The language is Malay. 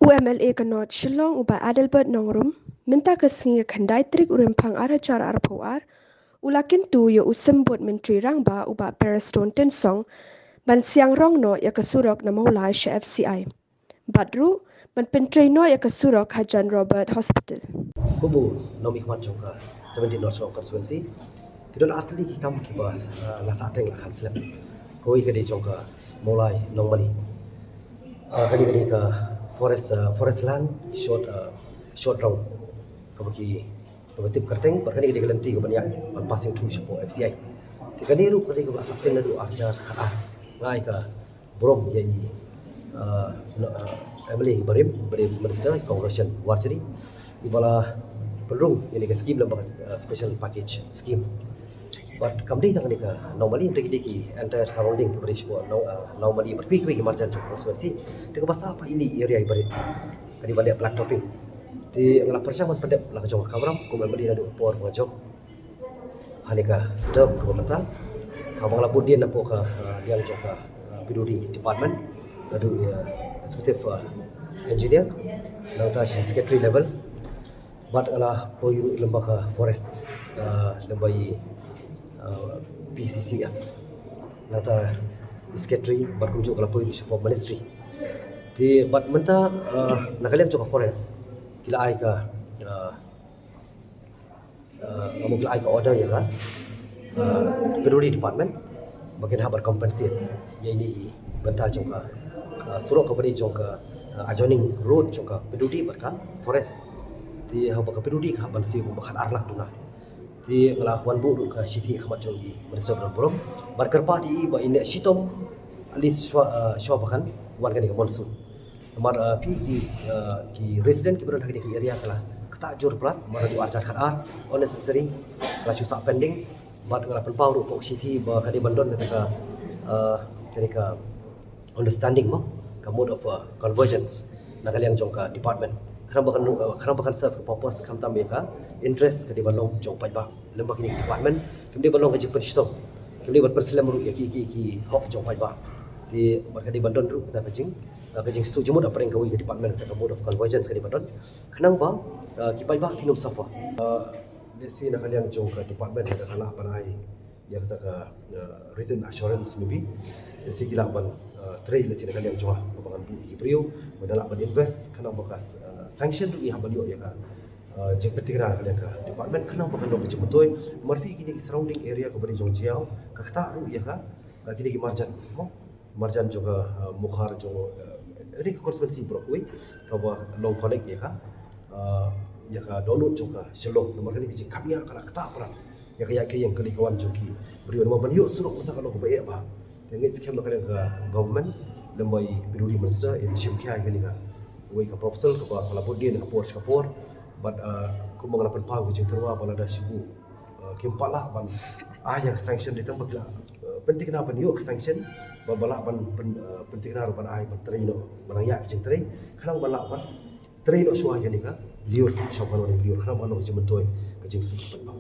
UMLA kanot Shillong uba Adelbert Nongrum minta kesengi khandai trik urimpang aracara arpoar ulakin tu yo usembut menteri rangba uba Pereston Tensong ban siang rong no ya kesurok na maulai FCI. Badru ban penteri no ya kesurok Hajan Robert Hospital. Kubu nomi kmat jongka 17 North Shore constituency kidon artli ki kam ki bas la sateng la khanslep koi kedi jongka mulai normally kadi ka forest land short round kabaki tip kerteng perkani kedi kelemti ko banyak passing through shapo FCI tikani ru kadi ka sateng nadu arjar kha ngai ka brom ye Emily Barim Minister Congression Warjari ibala perlu ini ke scheme lembang special package scheme. But kamdi tang ni ka normally deki entire surrounding coverage po normally berfikir marjan jok konstituensi teka basa apa ini area ibarat kadi balik plak topping di ngala persiapan pendep la jong kamram ko membeli nadu por ngajok hanika term ko mata abang la budien napo ka yang joka PWD department nadu executive engineer nang ta secretary level but ala poyu lembaga forest lembai PCCF nata secretary but kunjuk ala poyu support ministry di but menta nakalem joka forest kila ai ka kamu kila ai ka order ya kan PWD department bagian habar compensate ya ini menta joka surok kepada joka adjoining road joka PWD berka forest di habak PWD khaban si bakan arlak duna di ngelakuan bu ka city khabat jogi Minister Brom barkerpa di ba ine sitom alis shwa bakan wan kan ke monsoon mar pi ki resident ki berada di area kala kata jor plat mar du arjar khat unnecessary kala susak pending bat ngala pelpau ru city ba kadi bandon ketika ketika understanding mo ka mode of convergence nakali yang jongka department kerana bahkan serve purpose kam tam ka interest ke di balong jong pai ba lembak ini department kemudian balong ke peristong kemudian berperselam ru ki hok jong pai ba di berkadi bandon ru kita kajing setuju mod apa yang kau ke department ke mode of convergence ke di bandon kenang ba ki pai ba kinum safa desi nak kalian jong ke department ke kala panai ya kata ke written assurance maybe desi kila ban trail desi nak kalian jong bangan bu ki priu badala ban invest kenang bekas sanction tu ia baliok ya kan jeng penting nak kalian ka department kenang bahkan dok jemputoi marfi kini surrounding area ko bari jong jiao ka kata ru ya ka kini ki marjan juga mukhar jo ri constituency brokui ka ba long connect ya ka download juga selong nomor kini ki kamia kala kata peran ya ka yang kali kawan joki beri nama baliok suruh kata kalau ko bae ba tengit scam kalian ka government lembai PWD minister in shimkia kali ka wei ka proposal ka kala bodien ka por but ku mengalapan pau jeng terwa balada sibu kimpala ban aya sanction ditambah kila penting na ban yuk sanction babala ban penting na ban ai ban terino banaya jeng teri kanang bala ban terino suah yani ka liur syapan liur kanang ban jeng mentoi ka jeng supan